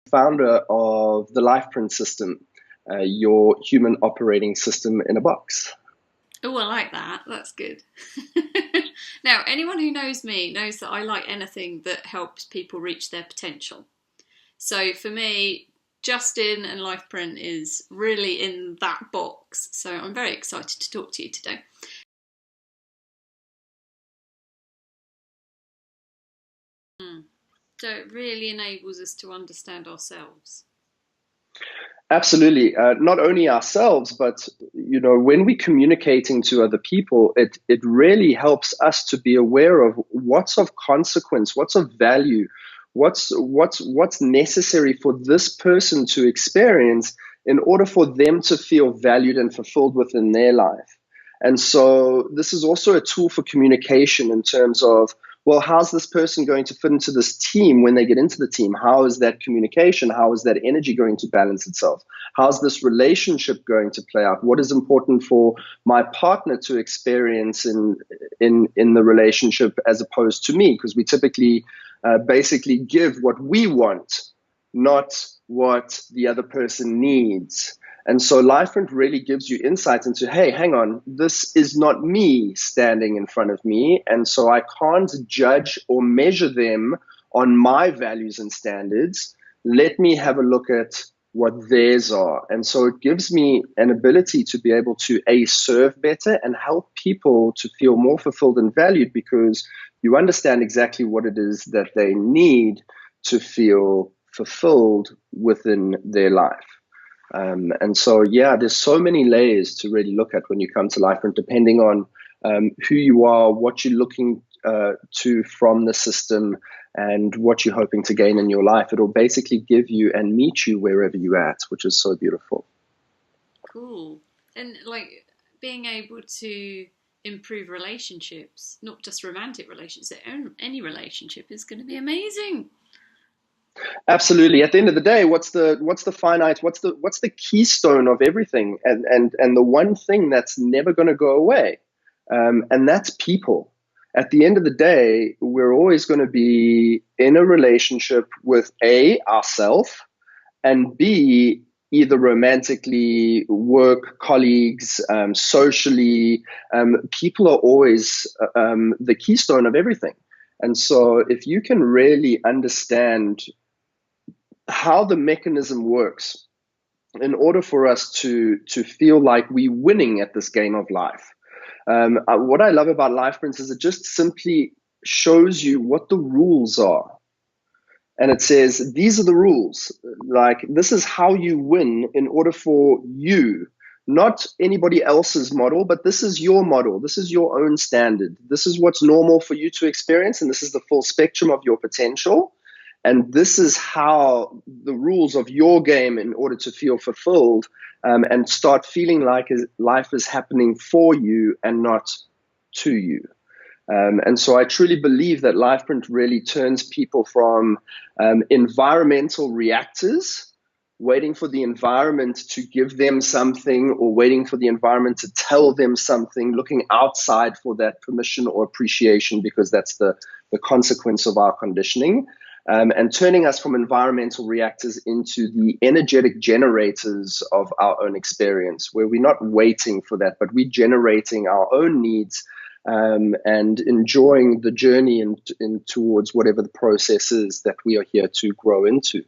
founder of the LifePrint system, your human operating system in a box. Oh, I like that. That's good. Now, anyone who knows me knows that I like anything that helps people reach their potential. So for me, Justin and LifePrint is really in that box. So I'm very excited to talk to you today. So it really enables us to understand ourselves. Absolutely. Not only ourselves, but when we're communicating to other people, it really helps us to be aware of what's of consequence, what's of value, what's necessary for this person to experience in order for them to feel valued and fulfilled within their life. And so this is also a tool for communication in terms of, well, how's this person going to fit into this team when they get into the team? How is that communication? How is that energy going to balance itself? How's this relationship going to play out? What is important for my partner to experience in the relationship as opposed to me? Because we typically basically give what we want, not what the other person needs. And so LifePrint really gives you insight into, hey, hang on, this is not me standing in front of me. And so I can't judge or measure them on my values and standards. Let me have a look at what theirs are. And so it gives me an ability to be able to serve better and help people to feel more fulfilled and valued, because you understand exactly what it is that they need to feel fulfilled within their life. And so, yeah, there's so many layers to really look at when you come to LifePrint, depending on who you are, what you're looking to from the system, and what you're hoping to gain in your life. It'll basically give you and meet you wherever you're at, which is so beautiful. Cool. And like being able to improve relationships, not just romantic relationships, any relationship is going to be amazing. Absolutely. At the end of the day, what's the finite? What's the keystone of everything? And the one thing that's never going to go away, and that's people. At the end of the day, we're always going to be in a relationship with ourself, and B, either romantically, work, colleagues, socially. People are always the keystone of everything. And so if you can really understand how the mechanism works in order for us to feel like we're winning at this game of life. What I love about LifePrints is it just simply shows you what the rules are. And it says, these are the rules. Like, this is how you win in order for you, not anybody else's model, but this is your model. This is your own standard. This is what's normal for you to experience. And this is the full spectrum of your potential. And this is how the rules of your game in order to feel fulfilled and start feeling like life is happening for you and not to you. And so I truly believe that LifePrint really turns people from environmental reactors, waiting for the environment to give them something or waiting for the environment to tell them something, looking outside for that permission or appreciation because that's the consequence of our conditioning. And turning us from environmental reactors into the energetic generators of our own experience, where we're not waiting for that, but we're generating our own needs and enjoying the journey and towards whatever the process is that we are here to grow into.